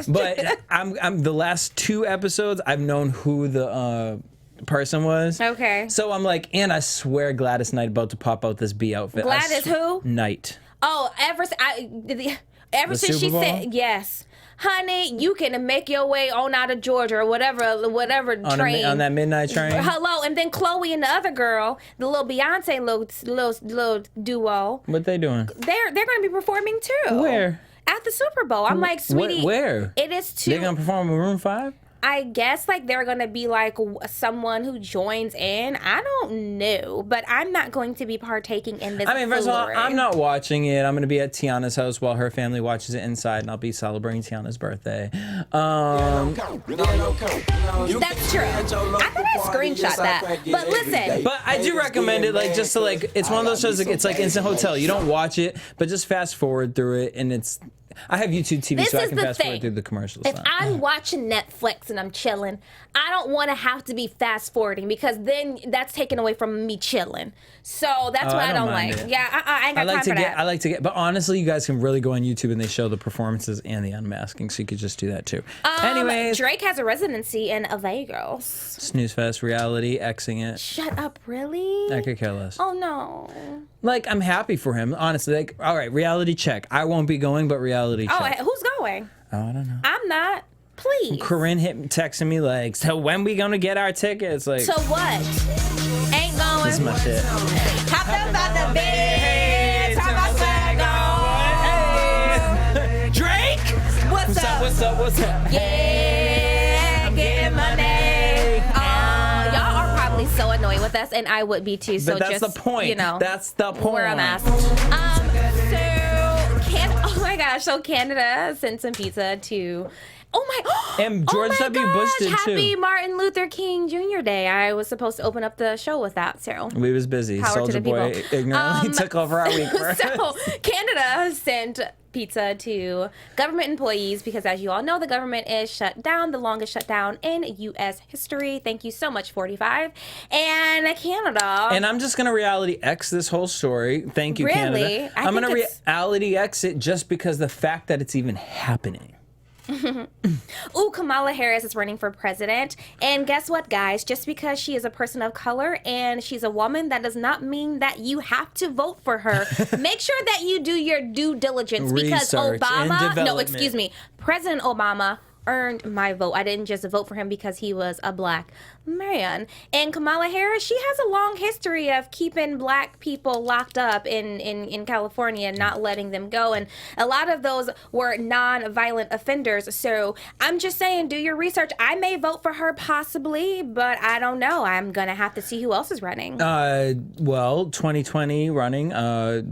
Speaker 2: but I'm the last two episodes I've known who the person was.
Speaker 1: Okay.
Speaker 2: So I'm like, and I swear Gladys Knight about to pop out this B outfit.
Speaker 1: Gladys who?
Speaker 2: Knight.
Speaker 1: Oh, ever since she
Speaker 2: Super Bowl?
Speaker 1: said yes. Honey, you can make your way on out of Georgia or whatever train.
Speaker 2: On that midnight train.
Speaker 1: Hello, and then Chloe and the other girl, the little Beyonce little duo.
Speaker 2: What they doing?
Speaker 1: They're going to be performing too.
Speaker 2: Where?
Speaker 1: At the Super Bowl. I'm like, sweetie.
Speaker 2: Where?
Speaker 1: It is too.
Speaker 2: They're gonna perform in Room 5?
Speaker 1: I guess like they're gonna be like someone who joins in. I don't know, but I'm not going to be partaking in this.
Speaker 2: I mean, first of all,
Speaker 1: foolery.
Speaker 2: I'm not watching it. I'm gonna be at Tiana's house while her family watches it inside, and I'll be celebrating Tiana's birthday.
Speaker 1: That's true. I thought I screenshot that, but listen.
Speaker 2: But I do recommend it, like just to like. It's one of those shows. Like, it's like Instant Hotel. You don't watch it, but just fast forward through it, and it's. I have YouTube TV,
Speaker 1: This
Speaker 2: so I
Speaker 1: is
Speaker 2: can
Speaker 1: the
Speaker 2: fast forward
Speaker 1: thing.
Speaker 2: through the commercials.
Speaker 1: If I'm watching Netflix and I'm chilling, I don't want to have to be fast forwarding because then that's taken away from me chilling. So that's what I don't
Speaker 2: mind
Speaker 1: like.
Speaker 2: it.
Speaker 1: Yeah, I ain't got time for that.
Speaker 2: I like to get, but honestly, you guys can really go on YouTube and they show the performances and the unmasking, so you could just do that too. Anyways,
Speaker 1: Drake has a residency in Vegas.
Speaker 2: Snooze Fest, reality, Xing it.
Speaker 1: Shut up, really?
Speaker 2: I could care less.
Speaker 1: Oh no.
Speaker 2: Like, I'm happy for him, honestly. Like, all right, reality check. I won't be going, but reality
Speaker 1: Oh,
Speaker 2: check.
Speaker 1: who's going?
Speaker 2: Oh, I don't know.
Speaker 1: I'm not. Please.
Speaker 2: Corinne texting me like, so when we gonna get our tickets? Like,
Speaker 1: So what? Ain't going.
Speaker 2: this is my shit.
Speaker 1: Hopped up out the bed. Turn my swag on.
Speaker 2: Drake!
Speaker 1: What's up?
Speaker 2: What's up?
Speaker 1: Yeah, I'm getting money. Y'all are probably so annoyed with us, and I would be too. So
Speaker 2: But that's
Speaker 1: just,
Speaker 2: the point.
Speaker 1: You know,
Speaker 2: That's the point.
Speaker 1: wear a mask. Oh my gosh! So Canada sent some pizza to. Oh my!
Speaker 2: And George
Speaker 1: oh my
Speaker 2: W. Bush
Speaker 1: gosh,
Speaker 2: did too.
Speaker 1: Happy Martin Luther King Jr. Day. I was supposed to open up the show with that, so.
Speaker 2: We was busy.
Speaker 1: Power to the
Speaker 2: Soulja Boy
Speaker 1: people.
Speaker 2: ignorantly took over our week.
Speaker 1: So Canada sent pizza to government employees because, as you all know, the government is shut down, the longest shutdown in U.S. history. Thank you so much, 45. And Canada.
Speaker 2: And I'm just gonna reality X this whole story. Thank you,
Speaker 1: Really?
Speaker 2: Canada.
Speaker 1: I
Speaker 2: I'm gonna
Speaker 1: think it's-
Speaker 2: reality X it just because the fact that it's even happening.
Speaker 1: Ooh, Kamala Harris is running for president. And guess what, guys? Just because she is a person of color and she's a woman, that does not mean that you have to vote for her. Make sure that you do your due diligence because
Speaker 2: Research and
Speaker 1: Obama, no,
Speaker 2: development.
Speaker 1: excuse me, President Obama earned my vote. I didn't just vote for him because he was a black man. And Kamala Harris, she has a long history of keeping black people locked up in California and not letting them go. And a lot of those were non-violent offenders. So I'm just saying, do your research. I may vote for her possibly, but I don't know. I'm going to have to see who else is running.
Speaker 2: Well, 2020 running,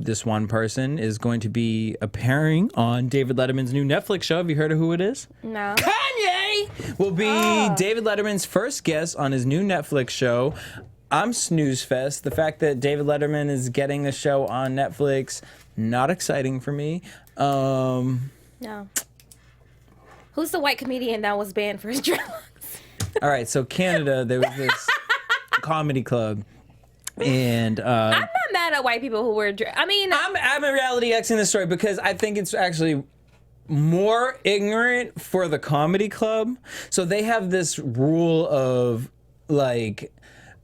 Speaker 2: this one person is going to be appearing on David Letterman's new Netflix show. Have you heard of who it is?
Speaker 1: No.
Speaker 2: Kanye will be David Letterman's first guest on his new Netflix show. I'm snooze fest. The fact that David Letterman is getting the show on Netflix, not exciting for me.
Speaker 1: No. Who's the white comedian that was banned for his dreadlocks?
Speaker 2: All right, so Canada, there was this comedy club, and
Speaker 1: I'm not mad at white people who wear
Speaker 2: I'm a reality Xing this story because I think it's actually more ignorant for the comedy club. So they have this rule of like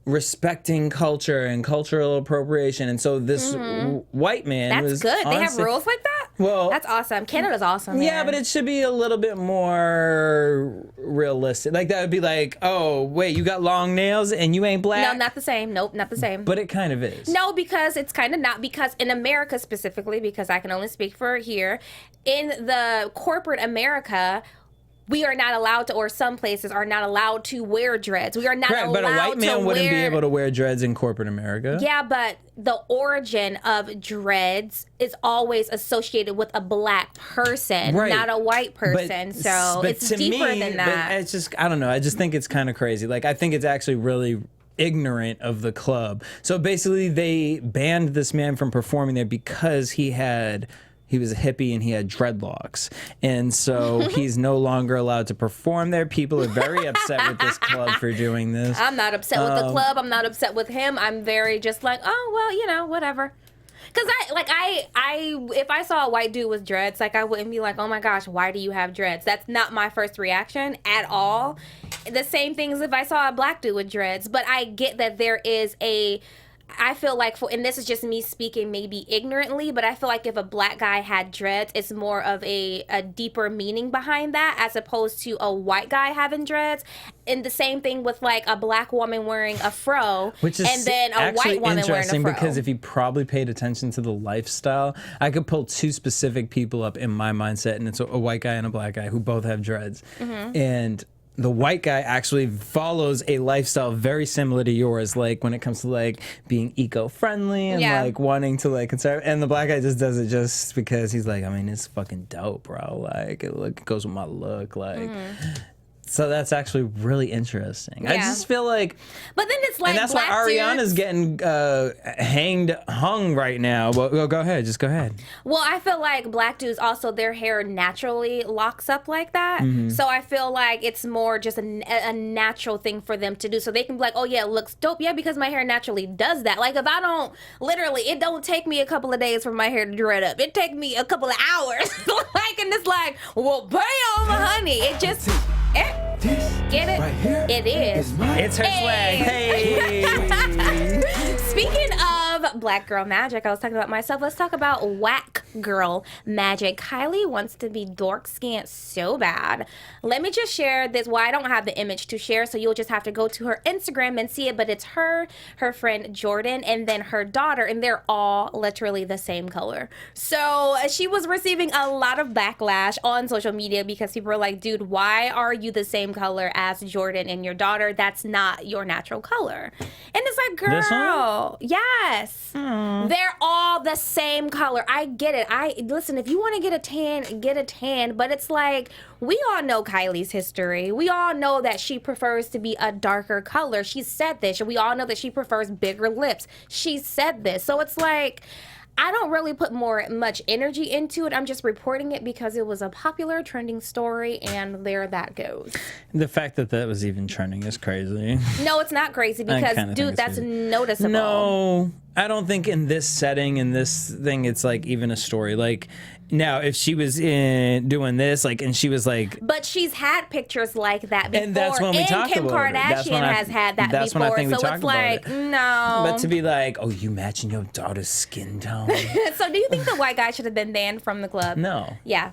Speaker 2: respecting culture and cultural appropriation, and so this white man
Speaker 1: That's
Speaker 2: was
Speaker 1: good. They have
Speaker 2: honestly-
Speaker 1: rules like that?
Speaker 2: Well,
Speaker 1: That's awesome. Canada's awesome.
Speaker 2: yeah,
Speaker 1: man.
Speaker 2: but it should be a little bit more realistic. Like that would be like, oh wait, you got long nails and you ain't black.
Speaker 1: No, not the same. Nope, not the same.
Speaker 2: But it kind of is.
Speaker 1: No, because it's kind of not. Because in America specifically, because I can only speak for here, in the corporate America, we are not allowed to, or some places are not allowed to wear dreads. We are not
Speaker 2: Correct,
Speaker 1: allowed
Speaker 2: but a white man
Speaker 1: to
Speaker 2: wouldn't
Speaker 1: wear...
Speaker 2: be able to wear dreads in corporate America.
Speaker 1: Yeah, but the origin of dreads is always associated with a black person,
Speaker 2: Right.
Speaker 1: not a white person. So
Speaker 2: but
Speaker 1: it's
Speaker 2: to
Speaker 1: deeper
Speaker 2: me,
Speaker 1: than
Speaker 2: but
Speaker 1: that.
Speaker 2: it's just, I don't know. I just think it's kind of crazy. Like, I think it's actually really ignorant of the club. So basically, they banned this man from performing there because he was a hippie and he had dreadlocks. And so he's no longer allowed to perform there. People are very upset with this club for doing this.
Speaker 1: I'm not upset with the club. I'm not upset with him. I'm very just like, oh, well, whatever. Because if I saw a white dude with dreads, like I wouldn't be like, oh my gosh, why do you have dreads? That's not my first reaction at all. The same thing as if I saw a black dude with dreads. But I get that there is I feel like, and this is just me speaking maybe ignorantly, but I feel like if a black guy had dreads, it's more of a deeper meaning behind that as opposed to a white guy having dreads. And the same thing with like a black woman wearing a fro,
Speaker 2: Which is
Speaker 1: and then a white woman wearing a
Speaker 2: interesting
Speaker 1: fro.
Speaker 2: because if you probably paid attention to the lifestyle, I could pull two specific people up in my mindset, and it's a white guy and a black guy who both have dreads. And the white guy actually follows a lifestyle very similar to yours, like when it comes to like being eco-friendly and like wanting to like conserve. And the black guy just does it just because he's like, I mean, it's fucking dope, bro. Like it goes with my look. Like So that's actually really interesting.
Speaker 1: Yeah.
Speaker 2: I just feel like,
Speaker 1: but then it's like,
Speaker 2: and that's
Speaker 1: black
Speaker 2: why Ariana's
Speaker 1: dudes,
Speaker 2: getting hung right now. Well, go ahead, just go ahead.
Speaker 1: Well, I feel like black dudes also, their hair naturally locks up like that. So I feel like it's more just a natural thing for them to do. So they can be like, oh yeah, it looks dope. Yeah, because my hair naturally does that. Like if I don't, literally, it don't take me a couple of days for my hair to dread up. It take me a couple of hours. Like, and it's like, well, bam, honey. It just, get it?
Speaker 4: Right here
Speaker 1: it is.
Speaker 2: It's her swag. Hey.
Speaker 1: Speaking of black girl magic, I was talking about myself. Let's talk about whack girl magic. Kylie wants to be dork skinned so bad. Let me just share this. Well, I don't have the image to share, so you'll just have to go to her Instagram and see it. But it's her friend Jordan, and then her daughter, and they're all literally the same color. So she was receiving a lot of backlash on social media because people were like, dude, why are you the same color as Jordan and your daughter? That's not your natural color. And it's like, girl, yes. They're all the same color. I get it. Listen, if you want to get a tan, get a tan. But it's like, we all know Kylie's history. We all know that she prefers to be a darker color. She said this. We all know that she prefers bigger lips. She said this. So it's like, I don't really put much energy into it. I'm just reporting it because it was a popular trending story, and there that goes.
Speaker 2: The fact that was even trending is crazy.
Speaker 1: No, it's not crazy because, dude, that's noticeable.
Speaker 2: No, I don't think in this setting, in this thing, it's like even a story. Like, now, if she was doing this, like, and she was like...
Speaker 1: But she's had pictures like that before.
Speaker 2: And that's when we talk
Speaker 1: Kim
Speaker 2: about it.
Speaker 1: Kardashian has had that
Speaker 2: that's
Speaker 1: before.
Speaker 2: When I think we
Speaker 1: so
Speaker 2: talk
Speaker 1: it's
Speaker 2: about
Speaker 1: like,
Speaker 2: it.
Speaker 1: no.
Speaker 2: But to be like, oh, you matching your daughter's skin tone?
Speaker 1: So do you think the white guy should have been banned from the club?
Speaker 2: No.
Speaker 1: Yeah.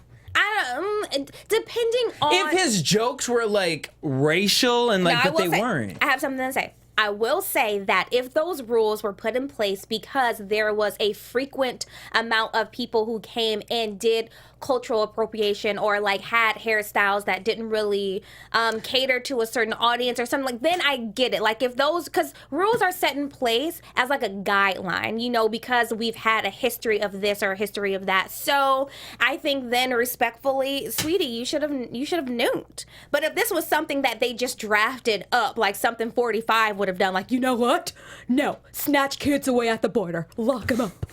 Speaker 1: Depending on...
Speaker 2: If his jokes were, like, racial and, like, but they weren't.
Speaker 1: I have something to say. I will say that if those rules were put in place because there was a frequent amount of people who came and did cultural appropriation or like had hairstyles that didn't really cater to a certain audience or something, like, then I get it. Like if those, because rules are set in place as like a guideline, you know, because we've had a history of this or a history of that. So I think then respectfully, sweetie, you should have nuked. But if this was something that they just drafted up, like something 45 would have done, like, you know what? No, snatch kids away at the border, lock them up.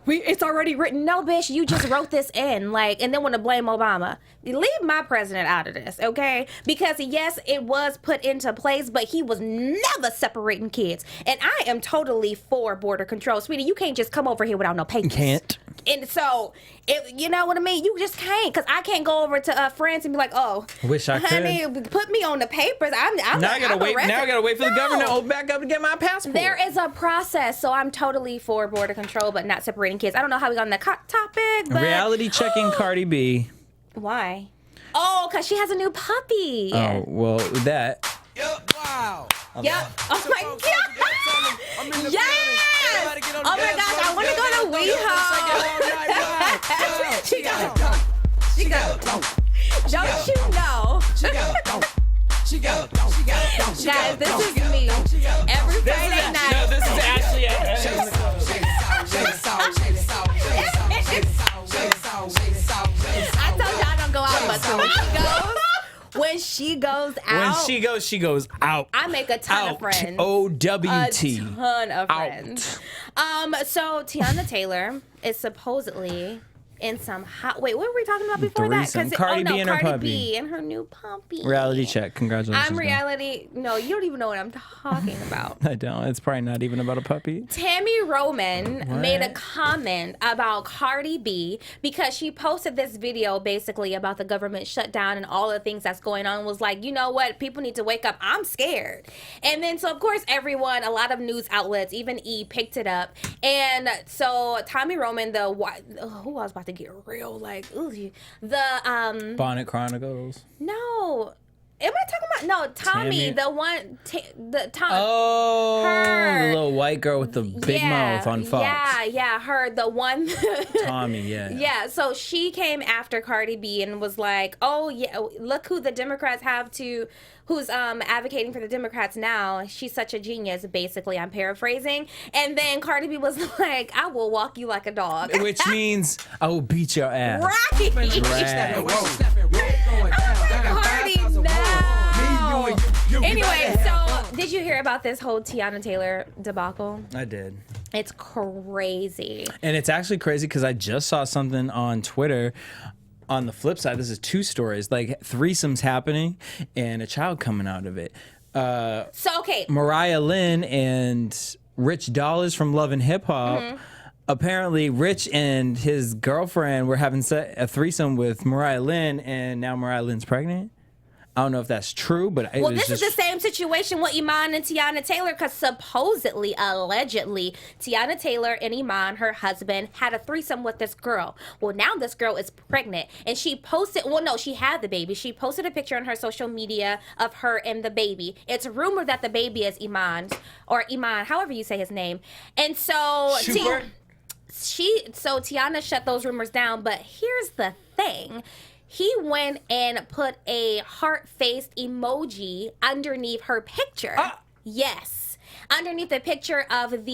Speaker 1: It's already written. No, bitch, you just wrote this in, like, and then want to blame Obama. Leave my president out of this, okay? Because yes, it was put into place, but he was never separating kids. And I am totally for border control, sweetie. You can't just come over here without no papers.
Speaker 2: Can't.
Speaker 1: And so, you know what I mean? You just can't, because I can't go over to France and be like, oh,
Speaker 2: wish I
Speaker 1: honey, put me on the papers. I'm
Speaker 2: now I gotta wait. Now I gotta wait for the governor to open back up to get my passport.
Speaker 1: There is a process, so I'm totally for border control, but not separating kids. I don't know how we got on that topic, but
Speaker 2: reality checking Cardi B.
Speaker 1: Why? Oh, because she has a new puppy.
Speaker 2: Oh, well, that.
Speaker 4: Wow.
Speaker 1: Yep. Oh my God. Yes. Oh my gosh, I want to go to WeHo. She go. Don't you know? Guys, this is me. Every Friday night.
Speaker 2: No, this is Ashley.
Speaker 1: I told you I don't go out much. When she goes out.
Speaker 2: She goes out.
Speaker 1: I make a ton of friends.
Speaker 2: O-W-T.
Speaker 1: A ton of friends. So Tiana Taylor is supposedly in some hot... Wait, what were we talking about before that?
Speaker 2: Cardi B and her
Speaker 1: Cardi
Speaker 2: puppy.
Speaker 1: B and her new puppy.
Speaker 2: Reality check. Congratulations.
Speaker 1: I'm reality... No, you don't even know what I'm talking about.
Speaker 2: I don't. It's probably not even about a puppy.
Speaker 1: Tammy Rivera made a comment about Cardi B because she posted this video basically about the government shutdown and all the things that's going on, was like, you know what? People need to wake up. I'm scared. And then, so of course, everyone, a lot of news outlets, even E, picked it up. And so Tammy Rivera, who I was about to get real, like, ooh, the
Speaker 2: Bonnet Chronicles.
Speaker 1: No. Am I talking about Tommy, the one, Tommy.
Speaker 2: Oh,
Speaker 1: her,
Speaker 2: the little white girl with the big mouth on Fox.
Speaker 1: Yeah, her, the one.
Speaker 2: Tommy, yeah.
Speaker 1: Yeah, so she came after Cardi B and was like, oh yeah, look who the Democrats have who's advocating for the Democrats now. She's such a genius, basically. I'm paraphrasing. And then Cardi B was like, I will walk you like a dog.
Speaker 2: Which means I will beat your ass.
Speaker 1: Right.
Speaker 2: Right.
Speaker 1: Cardi, no. Anyway, so did you hear about this whole Tiana Taylor debacle?
Speaker 2: I did.
Speaker 1: It's crazy.
Speaker 2: And it's actually crazy because I just saw something on Twitter. On the flip side, this is two stories, like threesomes happening and a child coming out of it.
Speaker 1: Okay.
Speaker 2: Mariah Lynn and Rich Dollars from Love and Hip Hop. Apparently, Rich and his girlfriend were having a threesome with Mariah Lynn, and now Mariah Lynn's pregnant. I don't know if that's true, but it was
Speaker 1: this is the same situation with Iman and Tiana Taylor, because supposedly, allegedly, Tiana Taylor and Iman, her husband, had a threesome with this girl. Well, now this girl is pregnant, and she posted, she had the baby. She posted a picture on her social media of her and the baby. It's rumored that the baby is Iman's, or Iman, however you say his name. And so Tiana shut those rumors down, but here's the thing. He went and put a heart-faced emoji underneath her picture. Yes. Underneath the picture of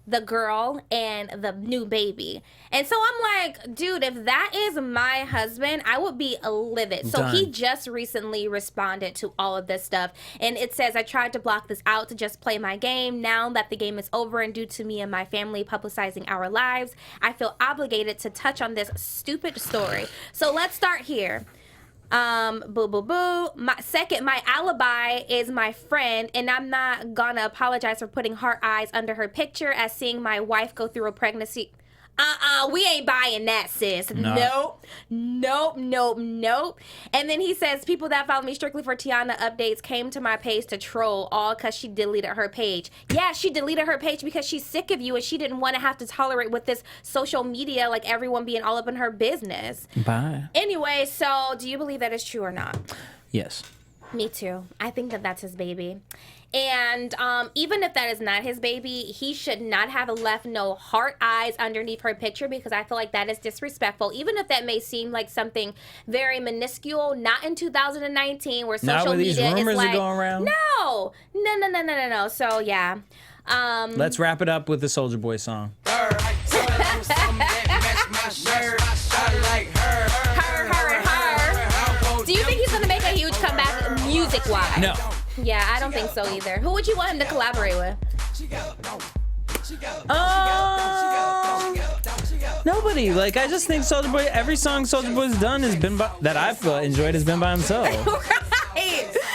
Speaker 1: the girl and the new baby. And so I'm like, dude, if that is my husband, I would be livid. So he just recently responded to all of this stuff. And it says, I tried to block this out to just play my game. Now that the game is over and due to me and my family publicizing our lives, I feel obligated to touch on this stupid story. So let's start here. Boo, boo, boo. My alibi is my friend, and I'm not gonna apologize for putting heart eyes under her picture as seeing my wife go through a pregnancy. We ain't buying that, sis. Nope. And then he says, people that follow me strictly for Tiana updates came to my page to troll, all because she deleted her page. Yeah, she deleted her page because she's sick of you and she didn't want to have to tolerate with this social media, like everyone being all up in her business.
Speaker 2: Bye.
Speaker 1: Anyway, so do you believe that is true or not?
Speaker 2: Yes.
Speaker 1: Me too. I think that that's his baby. And even if that is not his baby, he should not have left no heart eyes underneath her picture, because I feel like that is disrespectful. Even if that may seem like something very minuscule, not in 2019 where social media is like... Now where these rumors
Speaker 2: are going around?
Speaker 1: No. So, yeah.
Speaker 2: Let's wrap it up with the Soulja Boy song.
Speaker 1: Her. Do you think he's going to make a huge comeback music-wise?
Speaker 2: No.
Speaker 1: Yeah, I don't think so either. Who would you want him to collaborate with?
Speaker 2: Nobody. Like, I just think Soulja Boy, every song Soulja Boy's done has been that I've enjoyed has been by himself.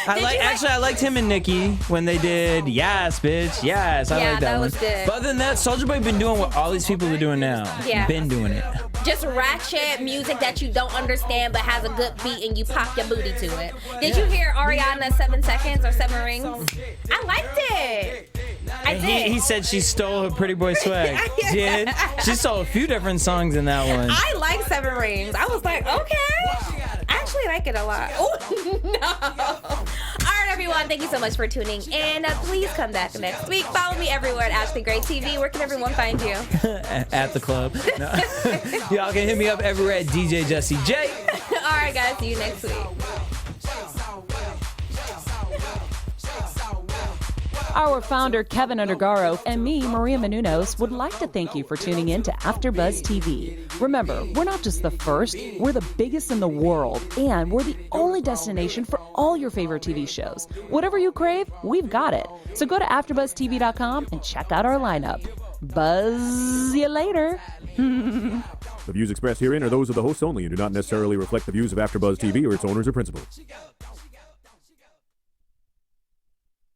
Speaker 1: Right.
Speaker 2: I liked him and Nicki when they did Yes, Bitch, Yes. I like that one.
Speaker 1: Was good.
Speaker 2: But other than that, Soulja Boy been doing what all these people are doing now.
Speaker 1: Yeah.
Speaker 2: Been doing it.
Speaker 1: Just ratchet music that you don't understand but has a good beat and you pop your booty to it. Did you hear Ariana's 7 Seconds or 7 Rings? I liked it. I did.
Speaker 2: He said she stole her Pretty Boy swag. Did? She stole a few different songs in that one.
Speaker 1: I like 7 Rings. I was like, okay. I actually like it a lot. Oh, no. All right, everyone. Thank you so much for tuning in. Please come back next week. Follow me everywhere at Ashley Gray TV. Where can everyone find you?
Speaker 2: At the club. No. Y'all can hit me up everywhere at DJ Jesse J.
Speaker 1: All right, guys. See you next week.
Speaker 3: Our founder, Keven Undergaro, and me, Maria Menounos, would like to thank you for tuning in to AfterBuzz TV. Remember, we're not just the first, we're the biggest in the world, and we're the only destination for all your favorite TV shows. Whatever you crave, we've got it. So go to AfterBuzzTV.com and check out our lineup. Buzz you later.
Speaker 5: The views expressed herein are those of the hosts only and do not necessarily reflect the views of AfterBuzz TV or its owners or principals.